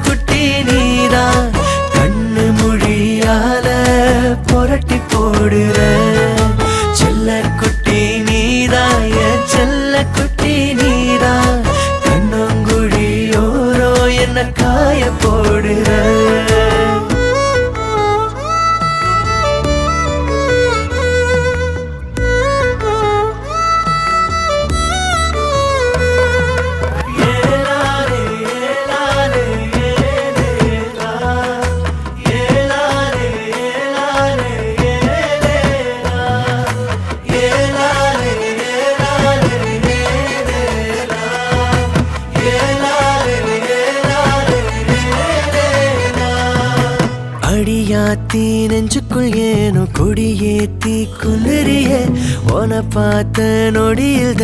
குட்டி நீதான் கண்ணு மொழியால புரட்டி போடுற செல்ல குட்டி நீதான் என் செல்ல குட்டி நீதான் கண்ணங்குழியோரோ என்ன காய போடுற அடியாத்தி நெஞ்சுக்குள் ஏனோ கொடியேத்தி குளிரிய உன பார்த்த நொடியில்